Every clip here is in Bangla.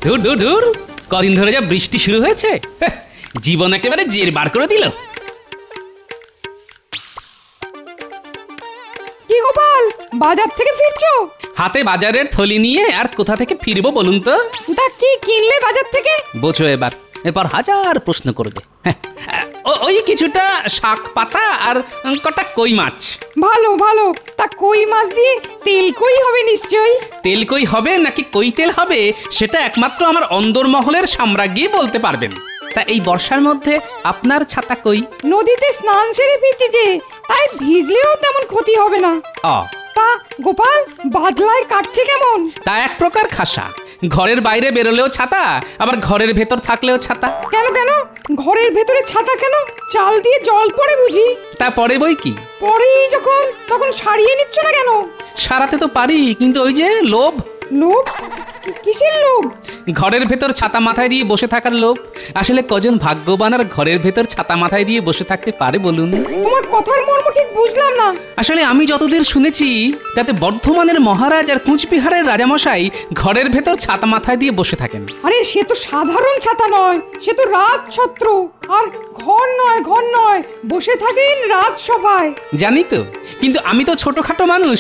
ধুর ধুর ধুর, কদিন ধরে যা বৃষ্টি শুরু হয়েছে, জীবন একেবারে জের বার করে দিল। কি গোপাল, বাজার থেকে ফিরছো? হাতে বাজারের থলি নিয়ে আর কোথা থেকে ফিরবো বলুন তো? তা কি কিনলে বাজার থেকে? বোঝো এবার, এরপর হাজার প্রশ্ন করবে। ওই কিছুটা শাক পাতা আর কটা কই মাছ। ভালো ভালো, তা কই মাছ দিয়ে তেল কই হবে নিশ্চয়ই। তেল কই হবে নাকি কই তেল হবে সেটা একমাত্র আমার অন্দরমহলের সাম্রাজ্ঞী বলতে পারবেন। তা এই বর্ষার মধ্যে আপনার ছাতা কই? নদীতে স্নান সেরে ফিরছি যে, তাই ভিজলেও তেমন ক্ষতি হবে না। তা গোপাল, বাদলায় কাটছে কেমন? তা এক প্রকার খাসা, ঘরের বাইরে বেরোলেও ছাতা, আবার ঘরের ভেতর থাকলেও ছাতা। কেন কেন, ঘরের ভেতরে ছাতা কেন? চাল দিয়ে জল পড়ে বুঝি? তা পরে বই কি, পরেই যখন তখন সারিয়ে নিচ্ছ না কেন? সারাতে তো পারি, কিন্তু ওই যে লোভ। লোভ? কিসের লোভ? ঘরের ভেতর ছাতা মাথায় দিয়ে বসে থাকার লোভ। আসলে কজন ভাগ্যবান আর ঘরের ভেতর ছাতা মাথায় দিয়ে বসে থাকতে পারে বলুন? তোমার কথার মর্ম ঠিক বুঝলাম না। আসলে আমি যতদূর শুনেছি তাতে বর্ধমানের মহারাজ আর কুচবিহারের রাজামশাই ঘরের ভেতর ছাতা মাথায় দিয়ে বসে থাকেন। আরে সে তো সাধারণ ছাতা নয়, সে তো রাজছত্র। আর ঘর নয়, ঘর নয়, বসে থাকেন রাজসভায়। জানি তো, কিন্তু আমি তো ছোটখাটো মানুষ,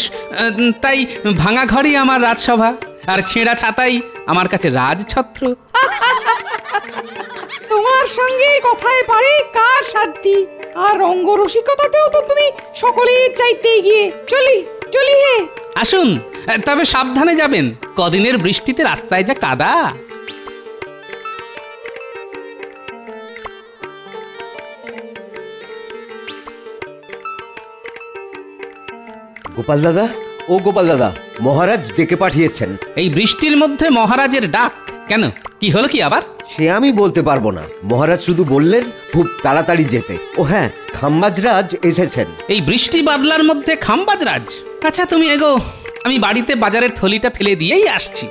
তাই ভাঙা ঘরই আমার রাজসভা, আর ছেঁড়া ছাতাই আমার কাছে রাজছত্র। তোমার সঙ্গে কথায় পারে কার সাধ্যি, আর রঙ্গরসিকতাতেও তো তুমি সকলের চাইতে এগিয়ে। চলি চলি হে। আসুন, তবে সাবধানে যাবেন, কদিনের বৃষ্টিতে রাস্তায় যা কাদা। গোপাল দাদা, ও গোপাল দাদা, মহারাজ ডেকে পাঠিয়েছেন। এই বৃষ্টির মধ্যে মহারাজের ডাক কেন? কি হলো কি আবার? সে আমি বলতে পারবো না, মহারাজ শুধু বললেন খুব তাড়াতাড়ি যেতে। ও হ্যাঁ, খাম্বাজরাজ এসেছেন। এই বৃষ্টি বাদলার মধ্যে খাম্বাজরাজ? আচ্ছা তুমি এগো, আমি বাড়িতে বাজারের থলিটা ফেলে দিয়েই আসছি।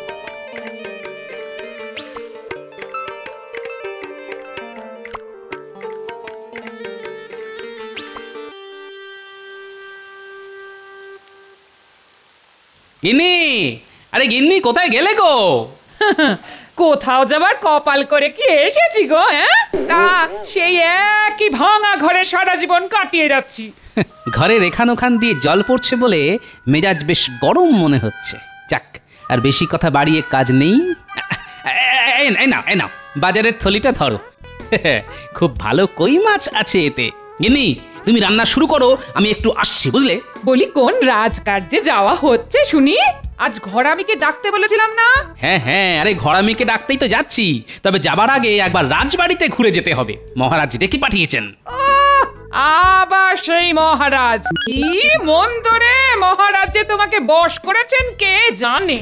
গিন্নি, আরে গিন্নি, কোথায় গেলে গো? কোথাও যাবার কপাল করে কি এসেছি গো? তা সেই একই ভাঙা ঘরে সারা জীবন কাটিয়ে যাচ্ছি। ঘরের এখান ওখান দিয়ে জল পড়ছে বলে মেজাজ বেশ গরম মনে হচ্ছে। যাক, আর বেশি কথা বাড়িয়ে কাজ নেই। এই নাও বাজারের থলিটা ধরো। খুব ভালো কই মাছ আছে এতে। গিন্নি, তুমি রান্না শুরু করো, আমি একটু আসছি, বুঝলে? বলি, কোন রাজকার্যে যাওয়া হচ্ছে শুনি? আজ ঘরামিকে ডাকতে বলেছিলাম না? হ্যাঁ, আরে ঘরামিকে ডাকতেই তো যাচ্ছি, তবে যাবার আগে একবার রাজবাড়িতে ঘুরে যেতে হবে। মহারাজ ডেকে পাঠিয়েছেন। আবার সেই মহারাজ? কি মন্দ রে, মহারাজ যে তোমাকে বশ করেছেন কে জানে।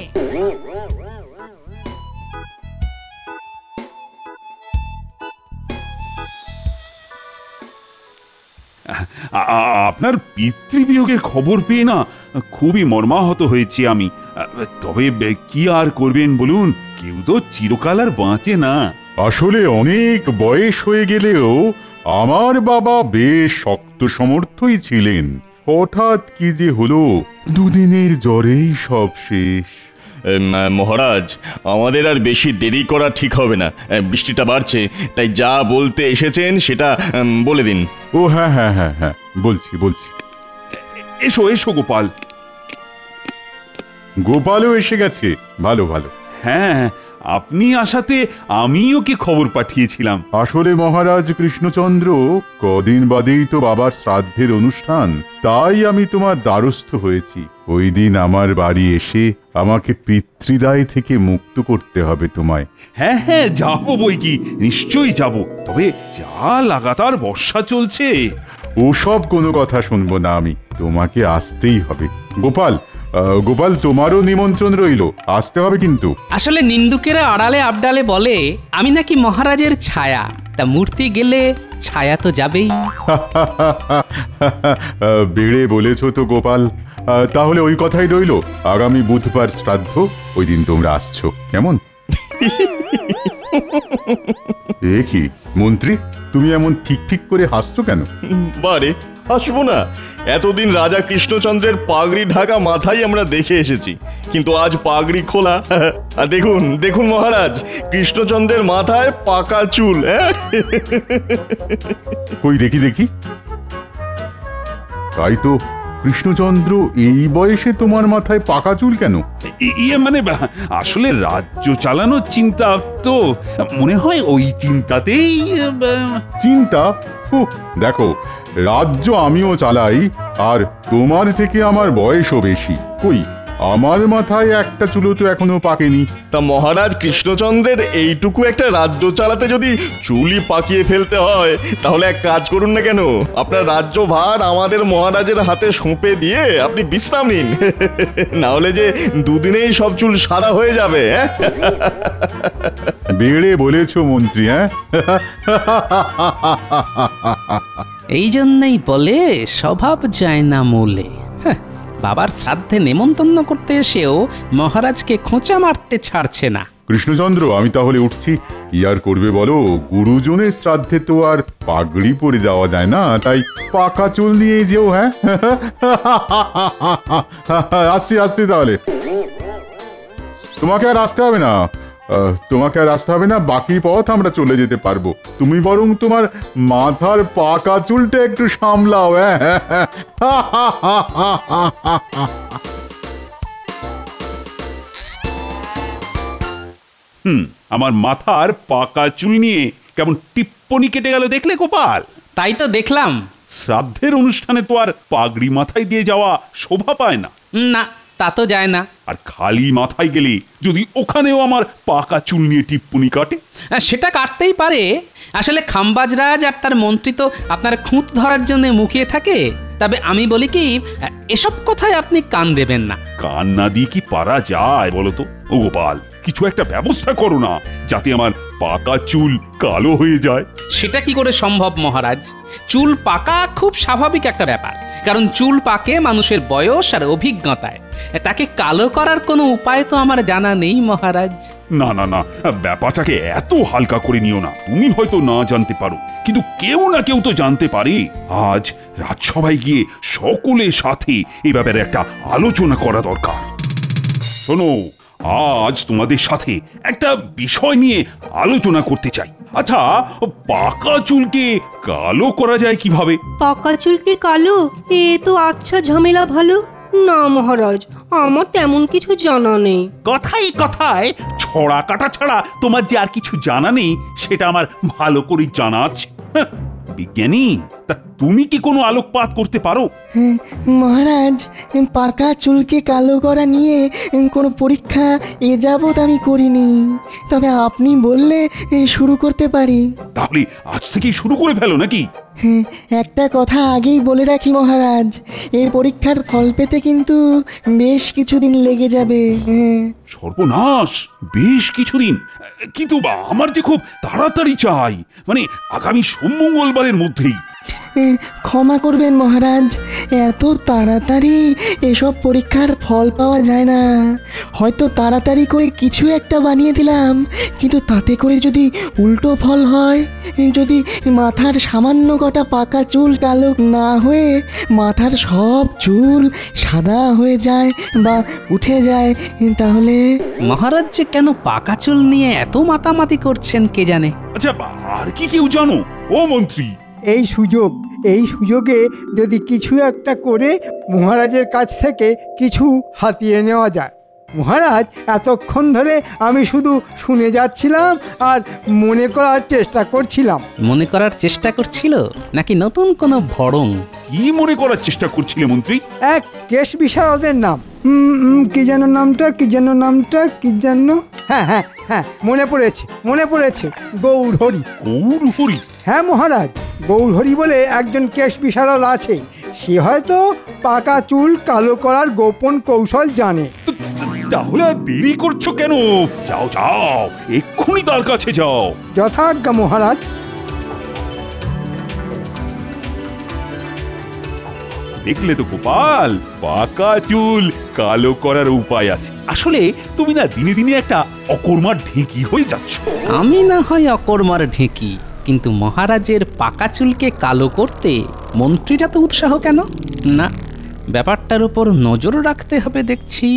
আপনার পিতৃবিয়োগের খবর পেয়ে না খুবই মর্মাহত হয়েছি আমি। তবে কি আর করবেন বলুন, কেউ তো চিরকাল আর বাঁচে না। আসলে অনেক বয়স হয়ে গেলেও আমার বাবা বেশ শক্ত সমর্থই ছিলেন। হঠাৎ কি যে হলো, দুদিনের জ্বরেই সব শেষ। মহারাজ, আমাদের আর বেশি দেরি করা ঠিক হবে না। বৃষ্টিটা বাড়ছে, তাই যা বলতে এসেছেন সেটা বলে দিন। ও হ্যাঁ, বলছি। এসো গোপাল। গোপালও এসে গেছে, ভালো। হ্যাঁ, আপনি আসাতে আমি ওকে খবর পাঠিয়েছিলাম। আসলে মহারাজ কৃষ্ণচন্দ্র, কদিন বাদেই তো বাবার শ্রাদ্ধের অনুষ্ঠান, তাই আমি তোমার দ্বারস্থ হয়েছি। ওই দিন আমার বাড়ি এসে আমাকে পিতৃদায় থেকে মুক্ত করতে হবে তোমায়। হ্যাঁ, যাবো বই কি, নিশ্চয়ই যাব। তবে যা লাগাতার বর্ষা চলছে। ওসব কোনো কথা শুনবো না আমি, তোমাকে আসতেই হবে। গোপাল, তোমারও নিমন্ত্রণ রইল, আসতে হবে কিন্তু। আসলে নিন্দুকেরা আড়ালে আবডালে বলে আমি নাকি মহারাজের ছায়া, তা মূর্তি গেলে ছায়া তো যাবেই। বেড়ে বলেছো তো গোপাল। তাহলে ওই কথাই রইল, আগামী বুধবার শ্রাদ্ধ, ওই দিন তোমরা আসছো, কেমন? এ কি মন্ত্রী, তুমি এমন ঠিক করে হাসছো কেন? বারে, হাসবো না? এতদিন রাজা কৃষ্ণচন্দ্রের পাগড়ি ঢাকা মাথাই আমরা দেখে এসেছি, কিন্তু আজ পাগড়ি খোলা। আর দেখুন দেখুন মহারাজ, কৃষ্ণচন্দ্রের মাথায় পাকা চুল। কই দেখি দেখি। তাই তো, কৃষ্ণচন্দ্র, এই বয়সে তোমার মাথায় পাকা চুল কেন? ইয়ে মানে আসলে রাজ্য চালানোর চিন্তা তো, মনে হয় ওই চিন্তাতেই চিন্তা? দেখো, রাজ্য আমিও চালাই, আর তোমার থেকে আমার বয়সও বেশি। কই, আমার মাথায় একটা চুলো তো এখনো পাকেনি। তা মহারাজ কৃষ্ণচন্দ্রের এইটুকু একটা রাজ্য চালাতে যদি চুলই পাকিয়ে ফেলতে হয়, তাহলে এক কাজ করুন না কেন, আপনার রাজ্যভার আমাদের মহারাজের হাতে সঁপে দিয়ে আপনি বিশ্রাম নিন। না হলে যে দুদিনেই সব চুল সাদা হয়ে যাবে। বেড়ে বলেছো মন্ত্রী। হ্যাঁ, এই জন্যই বলে স্বভাব যায় না মূলে। বাবার শ্রাদ্ধে নেমন্তন্ন করতে এসেও মহারাজকে খোঁচা মারতে ছাড়ছে না। কৃষ্ণচন্দ্র, আমি তাহলে উঠছি। কি আর করবে বলো, গুরুজনের শ্রাদ্ধে তো আর পাগড়ি পরে যাওয়া যায় না, তাই পাকা চুল নিয়ে যেও। হ্যাঁ, আসছি আসছি তাহলে। তোমাকে আর আসতে হবে না, বাকি পথ আমরা চলে যেতে পারবো। তুমি বরং তোমার মাথার পাকা চুলটা একটু সামলাও। আমার মাথার পাকা চুল নিয়ে কেমন টিপ্পনি কেটে গেল দেখলে গোপাল? তাই তো দেখলাম। শ্রাদ্ধের অনুষ্ঠানে তো আর পাগড়ি মাথায় দিয়ে যাওয়া শোভা পায় না। না, তা তো যায় না। আর খালি মাথায় গেলে যদি ওখানেও আমার পাকা চুল নিয়ে টিপ্পনি কাটে, সেটা কাটতেই পারে। আসলে খাম্বাজরাজ আর তার মন্ত্রী তো আপনার খুঁত ধরার জন্য মুখিয়ে থাকে। তবে আমি বলি কি, এসব কথায় আপনি কান দেবেন না। কান না দিয়ে কি পারা যায় বলো তো? ও গোপাল, কিছু একটা ব্যবস্থা করো না, যাতে আমার পাকা চুল কালো হয়ে যায়। সেটা কি করে সম্ভব মহারাজ? চুল পাকা খুব স্বাভাবিক একটা ব্যাপার, কারণ চুল পাকে মানুষের বয়স আর অভিজ্ঞতায়। তাকে কালো করার কোনো উপায় তো আমার জানা নেই মহারাজ। না না না, ব্যাপারটাকে এত হালকা করে নিও না। তুমি হয়তো না জানতে পারো, কিন্তু কেউ না কেউ তো জানতে পারে। আজ রাজসভায় গিয়ে সকলের সাথে এ ব্যাপারে একটা আলোচনা করা দরকার। শোনো, আজ তোমাদের সাথে একটা বিষয় নিয়ে আলোচনা করতে চাই। আচ্ছা, পাকা চুলকে কালো করা যায় কিভাবে? পাকা চুলকে কালো? এ তো আচ্ছা ঝামেলা ভালো। না মহারাজ, আমার তেমন কিছু জানা নেই। কথায় কথায় ছড়া কাটা ছাড়া তোমার যে আর কিছু জানা নেই, সেটা আমার ভালো করে জানা আছে। বিজ্ঞানী, তা তুমি কি কোনো আলোকপাত করতে পারো? মহারাজ, পাকা চুলকে কালো করা নিয়ে কোনো পরীক্ষা এ যাবৎ আমি করিনি, তবে আপনি বললে শুরু করতে পারি। তাহলে আজ থেকেই শুরু করে ফেলো নাকি? একটা কথা আগেই বলে রাখি মহারাজ, এই পরীক্ষার ফল পেতে কিন্তু বেশ কিছুদিন লেগে যাবে। সর্বনাশ, বেশ কিছুদিন? কিন্তু আমার যে খুব তাড়াতাড়ি চাই, মানে আগামী সোমমঙ্গলবারের মধ্যেই। ক্ষমা করবেন মহারাজ, এত তাড়াতাড়ি এসব পরীক্ষার ফল পাওয়া যায় না। হয়তো তাড়াতাড়ি করে কিছু একটা বানিয়ে দিলাম, কিন্তু তাতে করে যদি উল্টো ফল হয়, যদি মাথার সামান্য কটা পাকা চুল কালো না হয়ে মাথার সব চুল সাদা হয়ে যায় বা উঠে যায়, তাহলে? মহারাজ যে কেন পাকা চুল নিয়ে এত মাতামাতি করছেন কে জানে। আচ্ছা, আর কি কেউ জানো? ও মন্ত্রী, এই সুযোগে যদি কিছু একটা করে মহারাজের কাছ থেকে কিছু হাতিয়ে নেওয়া যায়। মহারাজ, এতক্ষণ ধরে আমি শুধু শুনে যাচ্ছিলাম আর মনে করার চেষ্টা করছিলাম। মনে করার চেষ্টা করছিল নাকি নতুন কোনো ভড়ং? কি মনে করার চেষ্টা করছিলে মন্ত্রী? এক কেশ বিশারদের নাম। কি যেন নামটা? হ্যাঁ, মনে পড়েছে, গৌরহরি। গৌরহরি? হ্যাঁ মহারাজ, গৌরহরি বলে একজন কেশ বিশারদ আছে। সে হয়তো পাকা চুল কালো করার গোপন কৌশল জানে। তাহলে আর দেরি করছো কেন? যাও, এক্ষুনি তার কাছে যাও। যথাজ্ঞা মহারাজ। দেখলে তো গোপাল, পাকা চুল কালো করার উপায় আছে। আসলে তুমি না দিনে দিনে একটা অকর্মার ঢেঁকি হয়ে যাচ্ছ। আমি না হয় অকর্মার ঢেঁকি, কিন্তু মহারাজের পাকা চুলকে কালো করতে মন্ত্রীরা তো উৎসাহ কেন? না, ব্যাপারটার উপর নজর রাখতে হবে দেখছি।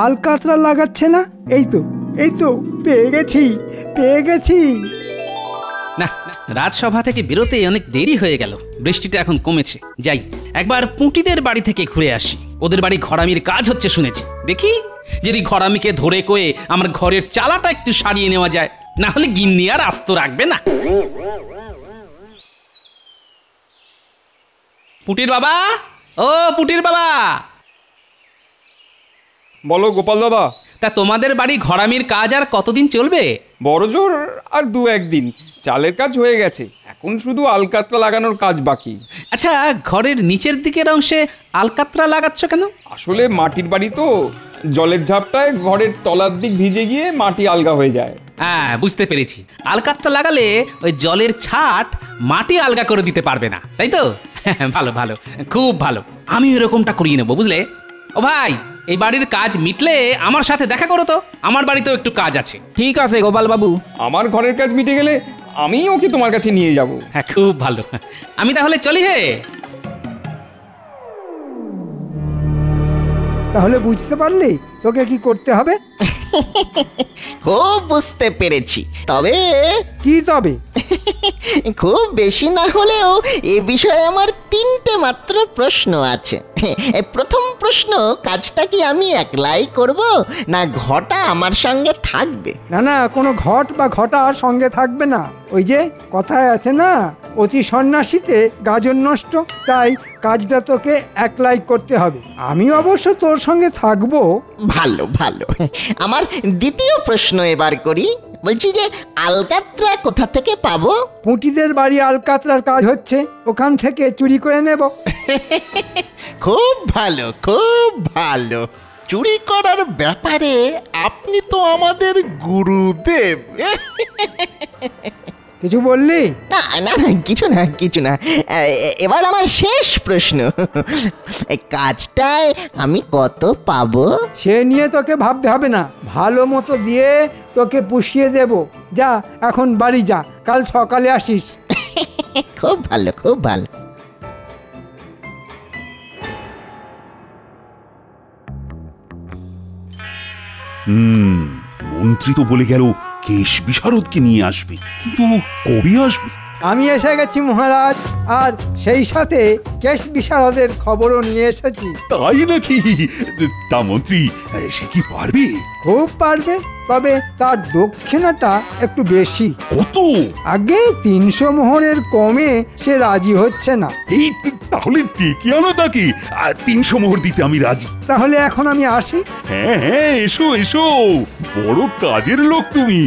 আলকাতরা লাগাচ্ছে না? এই তো পেয়ে গেছি। না, রাজসভা থেকে বেরোতে অনেক দেরি হয়ে গেল। বৃষ্টিটা এখন কমেছে, যাই একবার পুঁটিদের বাড়ি থেকে ঘুরে আসি। ওদের বাড়ি ঘরামির কাজ হচ্ছে শুনেছি, দেখি যদি ঘরামিকে ধরে কয়ে আমার ঘরের চালাটা একটু সারিয়ে নেওয়া যায়, না হলে গিন্নি আর আস্ত রাখবে না। পুটির বাবা, ও পুটির বাবা। বলো গোপাল দাদা। তা তোমাদের বাড়ি ঘরামির কাজ আর কতদিন চলবে? বড়জোর আর 2-1 দিন। চালের কাজ হয়ে গেছে, এখন শুধু আলকাতরা লাগানোর কাজ বাকি। আচ্ছা, ঘরের নিচের দিকের অংশে আলকাতরা লাগাচ্ছ কেন? আসলে মাটির বাড়ি তো, জলের ঝাপটায় ঘরের তলার দিক ভিজে গিয়ে মাটি আলগা হয়ে যায়। হ্যাঁ, বুঝতে পেরেছি। আলকাতরা লাগালে ওই জলের ছাট মাটি আলগা করে দিতে পারবে না, তাই তো? ভালো, খুব ভালো। আমি এরকমটা করিয়ে নেবো, বুঝলে? ও ভাই, এই বাড়ির কাজ মিটলে আমার সাথে দেখা করো তো, আমার বাড়িতেও একটু কাজ আছে। ঠিক আছে গোপাল বাবু, আমার ঘরের কাজ মিটে গেলে আমি ওকে তোমার কাছে নিয়ে যাব। হ্যাঁ, খুব ভালো। আমি তাহলে চলি। হে, তাহলে বুঝতে পারলি তোকে কি করতে হবে? খুব বুঝতে পেরেছি। তবে কি তবে? খুব বেশি না হলেও এ বিষয়ে আমার 3টে মাত্র প্রশ্ন আছে। প্রথম প্রশ্ন, কাজটা কি আমি একলাই করব, না ঘটা আমার সঙ্গে থাকবে? না, কোনো ঘট বা ঘটা সঙ্গে থাকবে না। ওই যে কথায় আছে না, অতি সন্ন্যাসীতে গাজন নষ্ট। তাই কাজটা তোকে একলাই করতে হবে। আমি অবশ্য তোর সঙ্গে থাকবো। ভালো। আমার দ্বিতীয় প্রশ্ন এবার করি। বলছি যে আলকাতরা কোথা থেকে পাবো? পুঁটিদের বাড়ি আলকাতরার কাজ হচ্ছে, ওখান থেকে চুরি করে নেব। খুব ভালো। চুরি করার ব্যাপারে আপনি তো আমাদের গুরুদেব। কিছু বললি? না, কিছু না। এবার আমার শেষ প্রশ্ন, এই কাজটায় আমি কত পাবো? সে নিয়ে তোকে ভাবতে হবে না, ভালো মতো দিয়ে তোকে পুষিয়ে দেব। যা, এখন বাড়ি যা, কাল সকালে আসিস। খুব ভালো। মন্ত্রী তো বলে গেল কেশ বিশারদকে নিয়ে আসবে, কিন্তু কবে আসবে? আমি এসে গেছি মহারাজ, আর সেই সাথে কেশ বিশারদের খবরও নিয়ে এসেছি। তাই নাকি? তা মন্ত্রী সে কি পারবে? খুব পারবে, তবে তার দক্ষিণাটা একটু বেশি। কত? আগে 300 মোহরের কমে সে রাজি হচ্ছে না। এই তাহলে ডেকে আনো তাকে, 300 মোহর দিতে আমি রাজি। তাহলে এখন আমি আসি? হ্যাঁ, এসো, বড় কাজের লোক তুমি।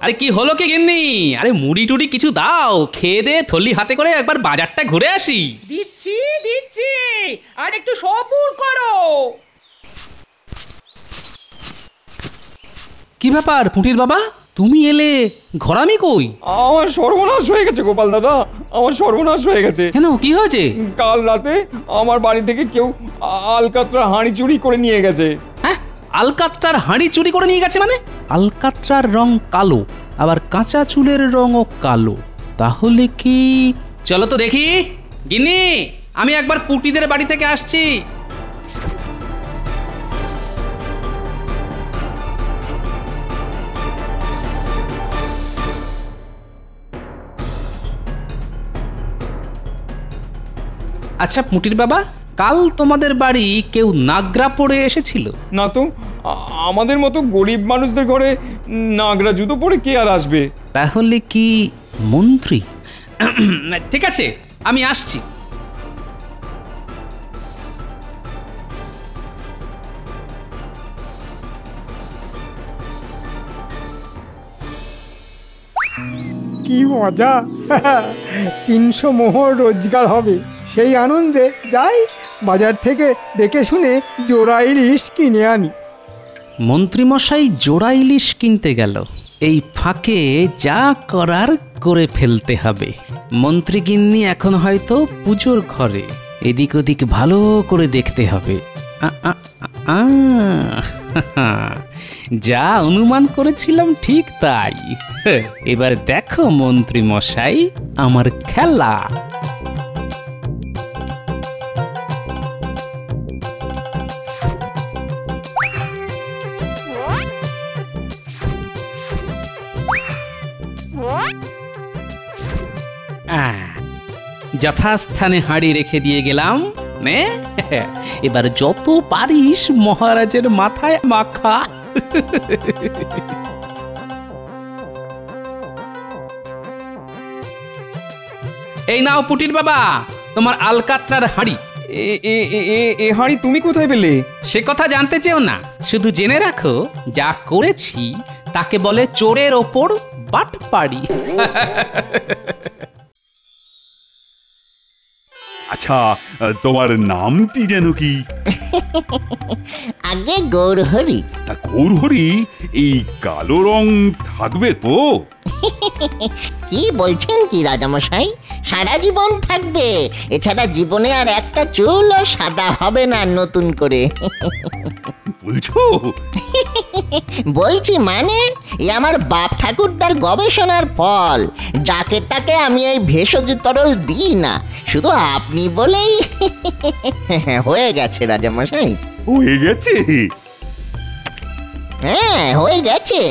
আরে কি হলো কি গিন্নি? আরে মুড়ি টুড়ি কিছু দাও, খেয়ে দে থলি হাতে করে একবার বাজারটা ঘুরে আসি। দিচ্ছি, আর একটু সবুর করো। কি ব্যাপার পুঁটির বাবা, তুমি এলে, ঘরামি কই? আমার সর্বনাশ হয়ে গেছে গোপাল দাদা, আমার সর্বনাশ হয়ে গেছে। কেন, কি হয়েছে? কাল রাতে আমার বাড়ি থেকে কেউ আলকাতরা হাঁড়ি চুরি করে নিয়ে গেছে। হ্যাঁ, আলকাতরার হাঁড়ি চুরি করে নিয়ে গেছে মানে? আলকাতরার রং কালো, আবার কাঁচা চুলের রঙও কালো, তাহলে কি? চলো তো দেখি। গিন্নি, আমি একবার পুটিদের বাড়ি থেকে আসছি। আচ্ছা পুটির বাবা, কাল তোমাদের বাড়ি কেউ নাগরা পরে এসেছিল? না তো, আমাদের মতো গরিব মানুষদের ঘরে নাগরা জুতো পরে কে আর আসবে? তাহলে কি মন্ত্রী? ঠিক আছে, আমি আসছি। কি মজা! 300 মোহর রোজগার হবে। সেই আনন্দে যাই বাজার থেকে দেখে শুনে জোড়া ইলিশ কিনে আনি। মন্ত্রীমশাই জোড়া ইলিশ কিনতে গেল। এই ফাঁকে যা করার করে ফেলতে হবে। মন্ত্রী গিন্নি এখন হয়তো পুজোর ঘরে, এদিক ওদিক ভালো করে দেখতে হবে। যা অনুমান করেছিলাম ঠিক তাই। এবার দেখো মন্ত্রী মশাই আমার খেলা। যথাস্থানে হাঁড়ি রেখে দিয়ে গেলাম। নে, এবার যত পারিস মহারাজের মাথায় মাখা। এই নাও পুটির বাবা, তোমার আলকাতরার হাঁড়ি। এ হাঁড়ি তুমি কোথায় পেলে? সে কথা জানতে চেও না, শুধু জেনে রাখো যা করেছি তাকে বলে চোরের ওপর বাটপাড়ি। আচ্ছা, তোমার নামটি যেন কি? আগে গৌরহরি। তা গৌরহরি, এই কালো রং থাকবে তো? কি বলছেন কি রাজামশাই, সারা জীবন থাকবে। এছাড়া জীবনে আর একটা চুলও সাদা হবে না নতুন করে। বলছো? বলছি মানে, এ আমার বাপ ঠাকুরদার গবেষণার ফল। যাকে তাকে আমি এই ভেষজ তরল দিই না, শুধু আপনি বলেই হয়ে গেছে রাজামশাই। হয়ে গেছে? হ্যাঁ, হয়ে গেছে।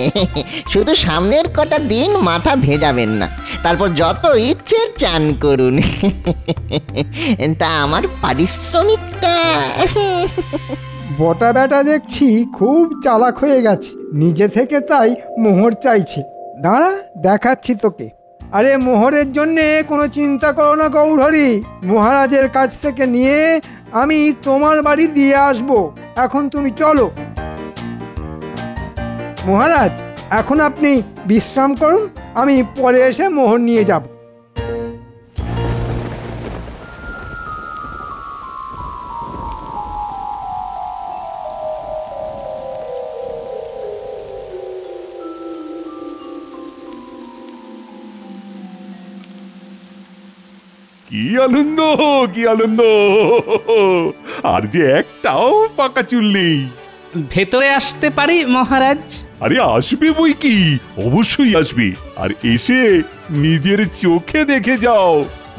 শুধু সামনের কটা দিন মাথা ভেজাবেন না, তারপর যত ইচ্ছে চান করুন। তা আমার পারিশ্রমিকটা? বটা বেটা দেখছি খুব চালাক হয়ে গেছে, নিজে থেকে তাই মোহর চাইছে। দাঁড়া, দেখাচ্ছি তোকে। আরে মোহরের জন্যে কোনো চিন্তা করো না গৌরহরি, মহারাজের কাছ থেকে নিয়ে আমি তোমার বাড়ি দিয়ে আসবো। এখন তুমি চলো। মহারাজ, এখন আপনি বিশ্রাম করুন, আমি পরে এসে মোহর নিয়ে যাব। কি আনন্দ, কি আনন্দ! আর যে একটাও পাকা চুল নেই। ভেতরে আসতে পারি মহারাজ? আরে আসবে বই কি, অবশ্যই আসবে। আর এসে নিজের চোখে দেখে যাও,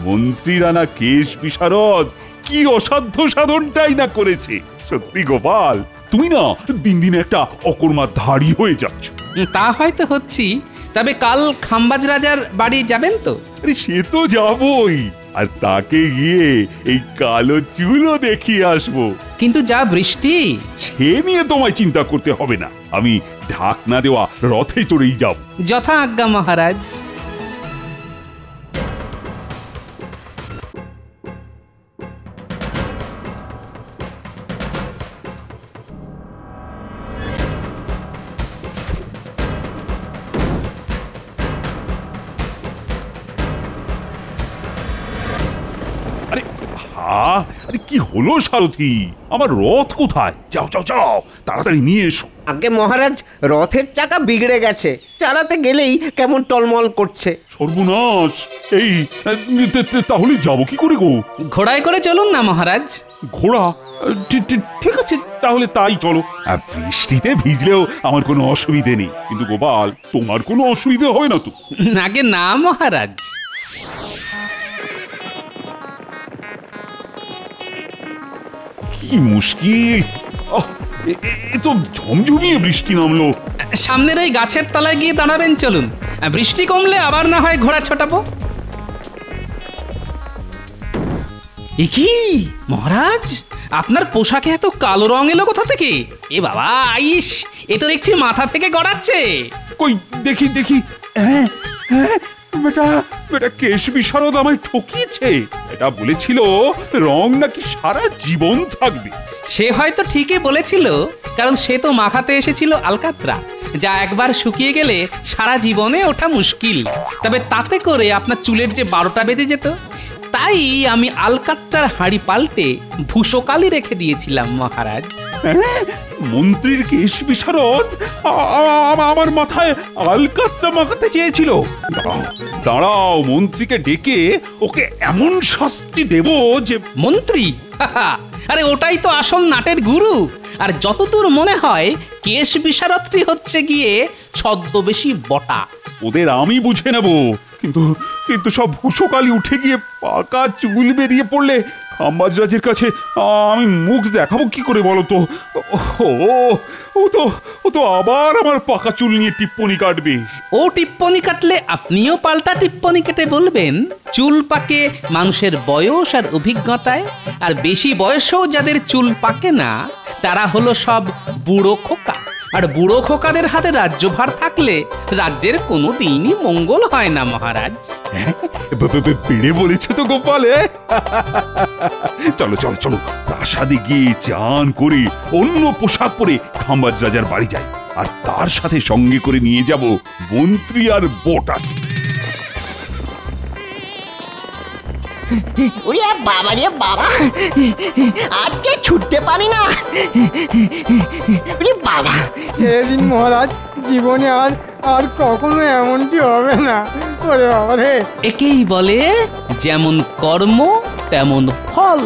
মন্ত্রী রানা কেশ বিশারদ কি অসাধ্য সাধনটাই না করেছে। সত্যি গোপাল, তুমি না দিন দিন একটা অকর্মা ধাড়ি হয়ে যাচ্ছ। তা হয়তো হচ্ছি, তবে কাল খাম্বাজ রাজার বাড়ি যাবেন তো? আরে সে তো যাবই, আর তাকে গিয়ে এই কালো চুলও দেখিয়ে আসবো। কিন্তু যা বৃষ্টি, সে নিয়ে তোমায় চিন্তা করতে হবে না, আমি ঢাকনা দেওয়া রথে চড়েই যাব। যথা আজ্ঞা মহারাজ। আরে কি হলো সারথি, আমার রথ কোথায়? যাও যাও যাও, তাড়াতাড়ি নিয়ে এসো। আগে মহারাজ, রথের চাকা বিগড়ে গেছে, চালাতে গেলেই কেমন টলমল করছে। সর্বনাশ! এই তাহলে যাবো কি করে গো? ঘোড়ায় করে চলুন না মহারাজ। ঘোড়া? ঠিক আছে, তাহলে তাই চলো। আর বৃষ্টিতে ভিজলেও আমার কোনো অসুবিধে নেই, কিন্তু গোপাল, তোমার কোনো অসুবিধে হবে না তো? আগে না মহারাজ। কি মুশকিল! এ তো ঝমঝমিয়ে বৃষ্টি নামলো। সামনের ওই গাছের তলায় গিয়ে দাঁড়াবেন, চলুন। বৃষ্টি কমলে আবার না হয় ঘোড়া ছটাবো। এ কি মহারাজ, আপনার পোশাকে এত কালো রং এলো কোথা থেকে? এ বাবা, আইস, এ তো দেখছি মাথা থেকে গড়াচ্ছে। কই দেখি দেখি, হ্যাঁ হ্যাঁ, বেটা বেটা কেশ বিশারদ আমায় ঠকিয়েছে। এটা বলেছিল রং নাকি সারা জীবন থাকবে। সে হয়তো ঠিকই বলেছিল, কারণ সে তো মাখাতে এসেছিল আলকাত্রা, যা একবার শুকিয়ে গেলে সারা জীবনে ওঠা মুশকিল। তবে তাতে করে আপনার চুলের যে 12টা বেজে যেত, তাই আমি আলকাত্রার হাঁড়ি পাল্টে ভূষকালি রেখে দিয়েছিলাম মহারাজ। হ্যাঁ? মন্ত্রীর কেশ বিশারদ আমার মাথায় আলকাত্রা মাখাতে চেয়েছিল। দাঁড়াও দাঁড়াও, মন্ত্রীকে ডেকে ওকে এমন শাস্তি দেব যে। মন্ত্রী? আরে ওটাই তো আসল নাটের গুরু। আর যতদূর মনে হয় কেশ বিশারদটি হচ্ছে গিয়ে ছদ্মবেশী বটা। ওদের আমি বুঝে নেব, কিন্তু কিন্তু সব ভূষকালি উঠে গিয়ে পাকা চুল বেরিয়ে পড়লে খাম্বাজরাজের কাছে আমি মুখ দেখাবো কি করে বলো তো? ও তো আবার আমার পাকা চুল নিয়ে টিপ্পনি কাটবে। ও টিপ্পনি কাটলে আপনিও পাল্টা টিপ্পনি কেটে বলবেন চুল পাকে মানুষের বয়স আর অভিজ্ঞতায়, আর বেশি বয়সেও যাদের চুল পাকে না তারা হলো সব বুড়ো খোকা। আর বুড়ো খোকাদের হাতে রাজ্যভার থাকলে রাজ্যের কোনো দিনই মঙ্গল হয় না মহারাজ। পেড়ে বলেছে তো গোপালে। চলো চলো চলো, প্রাসাদে গিয়ে চান করে অন্য পোশাক পরে খাম্বাজ রাজার বাড়ি যাই, আর তার সাথে সঙ্গে করে নিয়ে যাব মন্ত্রী আর বটা। ওরে বাবা রে বাবা, আর যে ছুটতে পারি না। ওরে বাবা, এদিন মহারাজ, জীবনে আর আর কখনো এমনটি হবে না। ওরে বাবা রে। একেই বলে যেমন কর্ম তেমন ফল।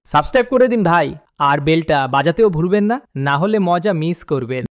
সাবস্ক্রাইব করে দিন ভাই, আর বেলটা বাজাতেও ভুলবেন না, না হলে মজা মিস করবেন।